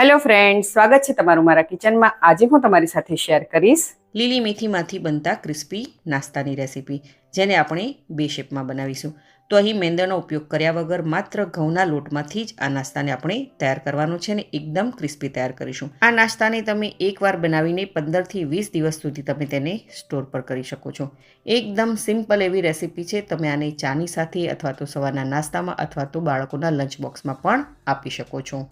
Hello friends, સ્વાગત છે તમારું મારા કિચનમાં। આજે હું તમારી સાથે શેર કરીશ લીલી મેથીમાંથી બનતા ક્રિસ્પી નાસ્તાની રેસીપી, જેને આપણે બે શેપમાં બનાવીશું। તો અહીં મેંદાનો ઉપયોગ કર્યા વગર માત્ર ઘઉંના લોટમાંથી જ આ નાસ્તાને આપણે તૈયાર કરવાનો છે અને એકદમ ક્રિસ્પી તૈયાર કરીશું। આ નાસ્તાને તમે એકવાર બનાવીને 15થી 20 દિવસ સુધી તમે તેને સ્ટોર પર કરી શકો છો। એકદમ સિમ્પલ એવી રેસીપી છે। તમે આને ચાની સાથે અથવા તો સવારના નાસ્તામાં અથવા તો બાળકોના લંચ બોક્સમાં પણ આપી શકો છો।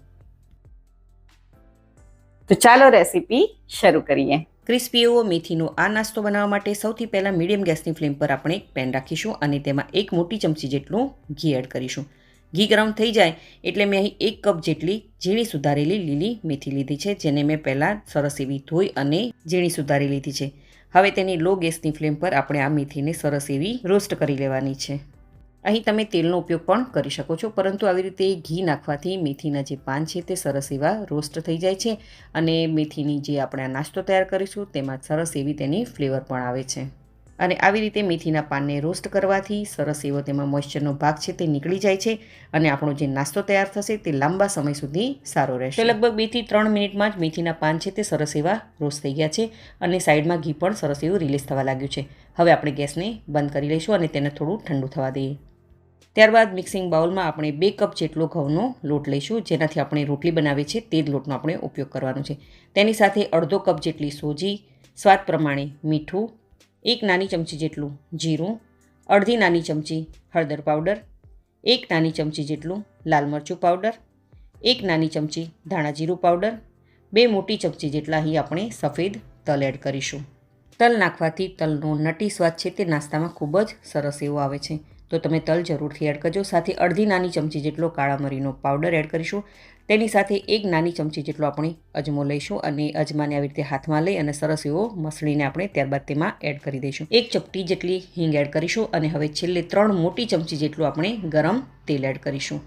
તો ચાલો રેસીપી શરૂ કરીએ। ક્રિસ્પી એવો મેથીનો આ નાસ્તો બનાવવા માટે સૌથી પહેલાં મીડિયમ ગેસની ફ્લેમ પર આપણે એક પેન રાખીશું અને તેમાં 1 મોટી ચમચી જેટલું ઘી એડ કરીશું। ઘી ગરમ થઈ જાય એટલે મેં અહીં 1 કપ જેટલી ઝીણી સુધારેલી લીલી મેથી લીધી છે, જેને મેં પહેલાં સરસ એવી ધોઈ અને ઝીણી સુધારી લીધી છે। હવે તેની લો ગેસની ફ્લેમ પર આપણે આ મેથીને સરસ એવી રોસ્ટ કરી લેવાની છે। અહીં તમે તેલનો ઉપયોગ પણ કરી શકો છો, પરંતુ આવી રીતે ઘી નાખવાથી મેથીના જે પાન છે તે સરસ એવા રોસ્ટ થઈ જાય છે અને મેથીની જે આપણે આ નાસ્તો તૈયાર કરીશું તેમાં સરસ એવી તેની ફ્લેવર પણ આવે છે। અને આવી રીતે મેથીના પાનને રોસ્ટ કરવાથી સરસ એવો તેમાં મોઇશ્ચરનો ભાગ છે તે નીકળી જાય છે અને આપણો જે નાસ્તો તૈયાર થશે તે લાંબા સમય સુધી સારો રહેશે। તો લગભગ 2 થી 3 મિનિટમાં જ મેથીના પાન છે તે સરસ એવા રોસ્ટ થઈ ગયા છે અને સાઈડમાં ઘી પણ સરસ એવું રિલીઝ થવા લાગ્યું છે। હવે આપણે ગેસને બંધ કરી લઈશું અને તેને થોડું ઠંડુ થવા દઈએ। ત્યારબાદ મિક્સિંગ બાઉલમાં આપણે 2 કપ જેટલો ઘઉંનો લોટ લઈશું, જેનાથી આપણે રોટલી બનાવીએ છીએ તે જ લોટનો આપણે ઉપયોગ કરવાનો છે। તેની સાથે અડધો કપ જેટલી સોજી, સ્વાદ પ્રમાણે મીઠું, 1 નાની ચમચી જેટલું જીરું, અડધી નાની ચમચી હળદર પાવડર, 1 નાની ચમચી જેટલું લાલ મરચું પાવડર, 1 નાની ચમચી ધાણા જીરું પાવડર, 2 મોટી ચમચી જેટલા અહીં આપણે સફેદ તલ એડ કરીશું। તલ નાખવાથી તલનો નટી સ્વાદ છે તે નાસ્તામાં ખૂબ જ સરસ એવો આવે છે, તો તમે તલ જરૂરથી એડ કરજો। સાથે અડધી નાની ચમચી જેટલો કાળા મરીનો પાવડર એડ કરીશું। તેની સાથે 1 નાની ચમચી જેટલો આપણે અજમો લઈશું અને અજમાને આવી રીતે હાથમાં લઈ અને સરસ એવો મસળીને આપણે ત્યારબાદ તેમાં એડ કરી દઈશું। 1 ચપટી જેટલી હિંગ એડ કરીશું અને હવે છેલ્લે 3 મોટી ચમચી જેટલું આપણે ગરમ તેલ એડ કરીશું।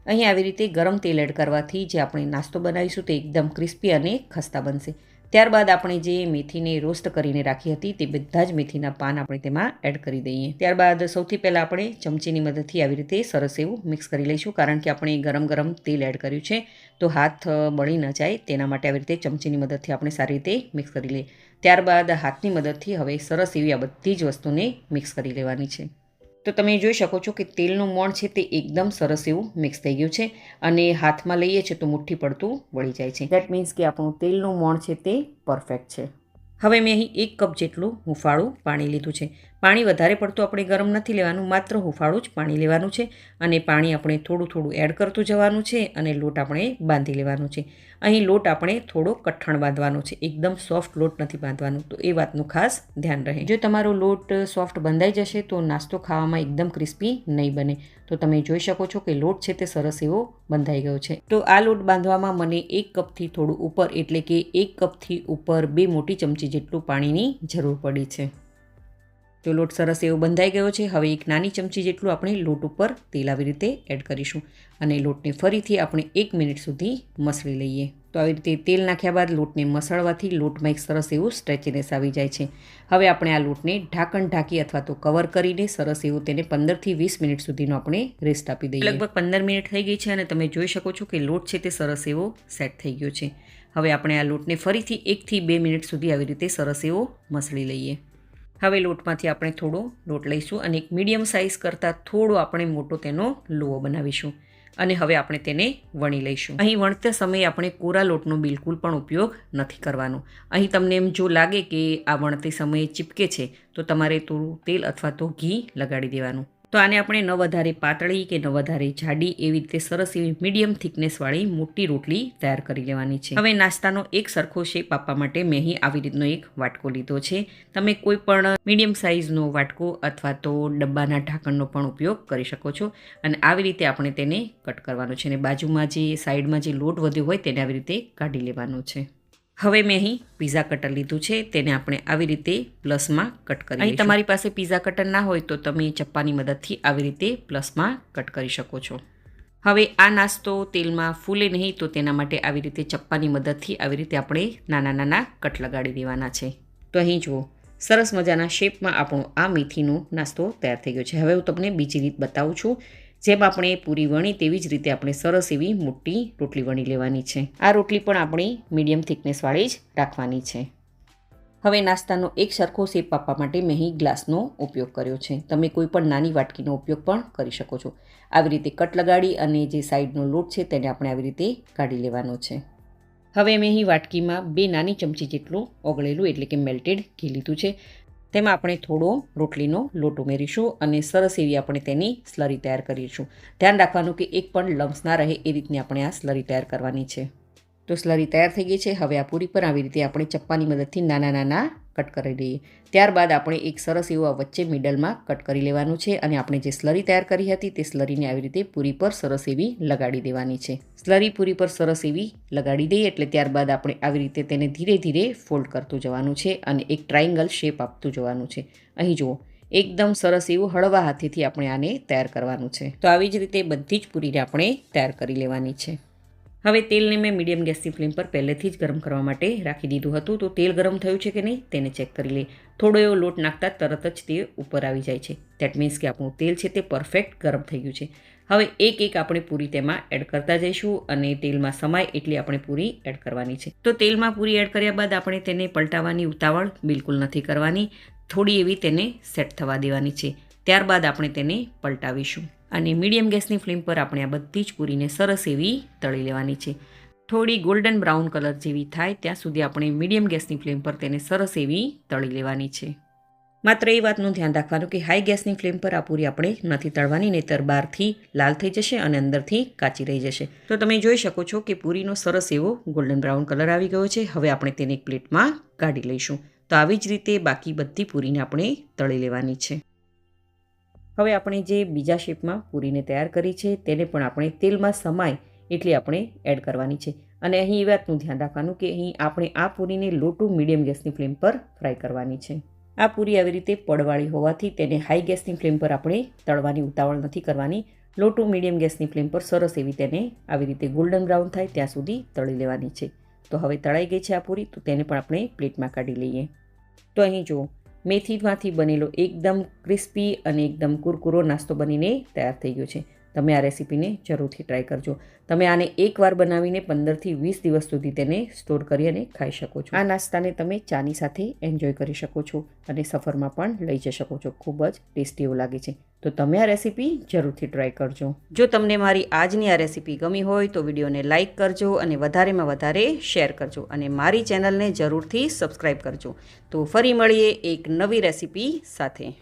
અહીં આવી રીતે ગરમ તેલ એડ કરવાથી જે આપણે નાસ્તો બનાવીશું તે એકદમ ક્રિસ્પી અને ખસ્તા બનશે। ત્યારબાદ આપણે જે મેથીને રોસ્ટ કરીને રાખી હતી તે બધા જ મેથીના પાન આપણે તેમાં એડ કરી દઈએ। ત્યારબાદ સૌથી પહેલાં આપણે ચમચીની મદદથી આવી રીતે સરસ એવું મિક્સ કરી લઈશું, કારણ કે આપણે ગરમ તેલ એડ કર્યું છે તો હાથ બળી ન જાય તેના માટે આવી રીતે ચમચીની મદદથી આપણે સારી રીતે મિક્સ કરી લઈએ। ત્યારબાદ હાથની મદદથી હવે સરસ એવી આ બધી જ વસ્તુને મિક્સ કરી લેવાની છે। તો તમે જોઈ શકો છો કે તેલનું મોણ છે તે એકદમ સરસ એવું મિક્સ થઈ ગયું છે અને હાથમાં લઈએ છીએ તો મુઠ્ઠી પડતું વળી જાય છે। દેટ મીન્સ કે આપણું તેલનું મોણ છે તે પરફેક્ટ છે। હવે મેં અહીં 1 કપ જેટલું હુંફાળું પાણી લીધું છે। પાણી વધારે પડતું આપણે ગરમ નથી લેવાનું, માત્ર હુંફાળું જ પાણી લેવાનું છે અને પાણી આપણે થોડું એડ કરતું જવાનું છે અને લોટ આપણે બાંધી લેવાનો છે। અહીં લોટ આપણે થોડો કઠણ બાંધવાનો છે, એકદમ સોફ્ટ લોટ નથી બાંધવાનો, તો એ વાતનું ખાસ ધ્યાન રહે। જો તમારો લોટ સોફ્ટ બંધાઈ જશે તો નાસ્તો ખાવામાં એકદમ ક્રિસ્પી નહીં બને। તો તમે જોઈ શકો છો કે લોટ છે તે સરસ એવો બંધાઈ ગયો છે। તો આ લોટ બાંધવામાં મને 1 કપથી થોડું ઉપર એટલે કે 1 કપથી ઉપર 2 મોટી ચમચી જેટલું પાણીની જરૂર પડી છે। તો લોટ સરસ એવો બંધાઈ ગયો છે। હવે 1 નાની ચમચી જેટલું આપણે લોટ ઉપર તેલ આવી રીતે એડ કરીશું અને લોટને ફરીથી આપણે 1 મિનિટ સુધી મસળી લઈએ। તો આવી રીતે તેલ નાખ્યા બાદ લોટને મસળવાથી લોટમાં એક સરસ એવું સ્ટ્રેચીનેસ આવી જાય છે। હવે આપણે આ લોટને ઢાંકણ ઢાંકી અથવા તો કવર કરીને સરસ એવું તેને 15થી 20 મિનિટ સુધીનો આપણે રેસ્ટ આપી દઈએ। લગભગ 15 મિનિટ થઈ ગઈ છે અને તમે જોઈ શકો છો કે લોટ છે તે સરસ એવો સેટ થઈ ગયો છે। હવે આપણે આ લોટને ફરીથી 1 થી 2 મિનિટ સુધી આવી રીતે સરસ એવો મસળી લઈએ। હવે લોટમાંથી આપણે થોડો લોટ લઈશું અને એક મીડિયમ સાઇઝ કરતાં થોડો આપણે મોટો તેનો લુઓ બનાવીશું અને હવે આપણે તેને વણી લઈશું। અહીં વણતા સમયે આપણે કોરા લોટનો બિલકુલ પણ ઉપયોગ નથી કરવાનો। અહીં તમને એમ જો લાગે કે આ વણતી સમયે ચીપકે છે તો તમારે થોડું તેલ અથવા તો ઘી લગાડી દેવાનું। તો આને આપણે ન વધારે પાતળી કે ન વધારે જાડી એવી રીતે સરસ એવી મીડિયમ થિકનેસવાળી મોટી રોટલી તૈયાર કરી લેવાની છે। હવે નાસ્તાનો એક સરખો શેપ આપવા માટે મેં અહીં આવી રીતનો એક વાટકો લીધો છે। તમે કોઈ પણ મીડિયમ સાઇઝનો વાટકો અથવા તો ડબ્બાના ઢાંકણનો પણ ઉપયોગ કરી શકો છો અને આવી રીતે આપણે તેને કટ કરવાનો છે અને બાજુમાં જે સાઈડમાં જે લોટ વધ્યો હોય તેને આવી રીતે કાઢી લેવાનો છે। હવે મેં અહીં પીઝા કટર લીધું છે, તેને આપણે આવી રીતે પ્લસમાં કટ કરી લઈશું। અહીં તમારી પાસે પીઝા કટર ના હોય તો તમે ચપ્પાની મદદથી આવી રીતે પ્લસમાં કટ કરી શકો છો। હવે આ નાસ્તો તેલમાં ફૂલે નહીં તો તેના માટે આવી રીતે ચપ્પાની મદદથી આવી રીતે આપણે નાના નાના કટ લગાડી દેવાના છે। તો અહીં જુઓ સરસ મજાના શેપમાં આપણો આ મેથીનો નાસ્તો તૈયાર થઈ ગયો છે। હવે હું તમને બીજી રીત બતાવું છું। જેમ આપણે પૂરી વણી તેવી જ રીતે આપણે સરસ એવી મોટી રોટલી વણી લેવાની છે. આ રોટલી પણ આપણી મીડિયમ થિકનેસવાળી જ રાખવાની છે. હવે નાસ્તાનો એક સરખો શેપ આપવા માટે મેં અહીં ગ્લાસનો ઉપયોગ કર્યો છે. તમે કોઈ પણ નાની વાટકીનો ઉપયોગ પણ કરી શકો છો. આવી રીતે કટ લગાડી અને જે સાઈડનો લોટ છે તેને આપણે આવી રીતે કાઢી લેવાનો છે. હવે મેં અહીં વાટકીમાં 2 નાની ચમચી જેટલું ઓગળેલું એટલે કે મેલ્ટેડ ઘી લીધું છે. તેમાં આપણે થોડો રોટલીનો લોટ ઉમેરીશું અને સરસ એવી આપણે તેની સ્લરી તૈયાર કરીશું. ધ્યાન રાખવાનું કે એક પણ લમ્સ ના રહે એ રીતની આપણે આ સ્લરી તૈયાર કરવાની છે. તો સ્લરી તૈયાર થઈ ગઈ છે. હવે આ પૂરી પર આવી રીતે આપણે ચપ્પાની મદદથી નાના નાના કટ કરી લઈએ. ત્યારબાદ આપણે એક સરસ એવું આ વચ્ચે મિડલમાં કટ કરી લેવાનું છે અને આપણે જે સ્લરી તૈયાર કરી હતી તે સ્લરીને આવી રીતે પૂરી પર સરસ એવી લગાડી દેવાની છે. સ્લરી પૂરી પર સરસ એવી લગાડી દઈએ એટલે ત્યારબાદ આપણે આવી રીતે તેને ધીરે ધીરે ફોલ્ડ કરતું જવાનું છે અને એક ટ્રાયંગલ શેપ આપતું જવાનું છે. અહીં જુઓ, એકદમ સરસ એવું હળવા હાથેથી આપણે આને તૈયાર કરવાનું છે. તો આવી જ રીતે બધી જ પૂરીને આપણે તૈયાર કરી લેવાની છે. હવે તેલને મેં મીડિયમ ગેસની ફ્લેમ પર પહેલેથી જ ગરમ કરવા માટે રાખી દીધું હતું. તો તેલ ગરમ થયું છે કે નહીં તેને ચેક કરી લઈએ. થોડો એવો લોટ નાખતા તરત જ તે ઉપર આવી જાય છે. દેટ મીન્સ કે આપણું તેલ છે તે પરફેક્ટ ગરમ થઈ ગયું છે. હવે એક એક આપણે પૂરી તેમાં એડ કરતા જઈશું અને તેલમાં સમાય એટલી આપણે પૂરી એડ કરવાની છે. તો તેલમાં પૂરી એડ કર્યા બાદ આપણે તેને પલટાવવાની ઉતાવળ બિલકુલ નથી કરવાની. થોડી એવી તેને સેટ થવા દેવાની છે. ત્યારબાદ આપણે તેને પલટાવીશું અને મીડિયમ ગેસની ફ્લેમ પર આપણે આ બધી જ પૂરીને સરસ એવી તળી લેવાની છે. થોડી ગોલ્ડન બ્રાઉન કલર જેવી થાય ત્યાં સુધી આપણે મીડિયમ ગેસની ફ્લેમ પર તેને સરસ એવી તળી લેવાની છે. માત્ર એ વાતનું ધ્યાન રાખવાનું કે હાઈ ગેસની ફ્લેમ પર આ પૂરી આપણે નથી તળવાની, નહીંતર બહારથી લાલ થઈ જશે અને અંદરથી કાચી રહી જશે. તો તમે જોઈ શકો છો કે પૂરીનો સરસ એવો ગોલ્ડન બ્રાઉન કલર આવી ગયો છે. હવે આપણે તેને એક પ્લેટમાં કાઢી લઈશું. તો આવી જ રીતે બાકી બધી પૂરીને આપણે તળી લેવાની છે. હવે આપણે જે બીજા શેપમાં પૂરીને તૈયાર કરી છે તેને પણ આપણે તેલમાં સમાય એટલી આપણે એડ કરવાની છે. અને અહીં એ વાતનું ધ્યાન રાખવાનું કે અહીં આપણે આ પૂરીને લો ટુ મીડિયમ ગેસની ફ્લેમ પર ફ્રાય કરવાની છે. આ પૂરી આવી રીતે પડવાળી હોવાથી તેને હાઈ ગેસની ફ્લેમ પર આપણે તળવાની ઉતાવળ નથી કરવાની. લો ટુ મીડિયમ ગેસની ફ્લેમ પર સરસ એવી તેને આવી રીતે ગોલ્ડન બ્રાઉન થાય ત્યાં સુધી તળી લેવાની છે. તો હવે તળાઈ ગઈ છે આ પૂરી, તો તેને પણ આપણે પ્લેટમાં કાઢી લઈએ. તો અહીં જુઓ, મેથીમાંથી બનેલો એકદમ ક્રિસ્પી અને એકદમ કુરકુરો નાસ્તો બનીને તૈયાર થઈ ગયો છે. તમે આ રેસીપીને જરૂરથી ટ્રાય કરજો. તમે આને એકવાર બનાવીને 15થી 20 દિવસ સુધી તેને સ્ટોર કરી અને ખાઈ શકો છો. આ નાસ્તાને તમે ચાની સાથે એન્જોય કરી શકો છો અને સફરમાં પણ લઈ જઈ શકો છો. ખૂબ જ ટેસ્ટી એવું લાગે છે. તો તમે આ રેસીપી જરૂરથી ટ્રાય કરજો. જો તમને મારી આજની આ રેસીપી ગમી હોય તો વિડીયોને લાઇક કરજો અને વધારેમાં વધારે શેર કરજો અને મારી ચેનલને જરૂરથી સબસ્ક્રાઈબ કરજો. તો ફરી મળીએ એક નવી રેસીપી સાથે.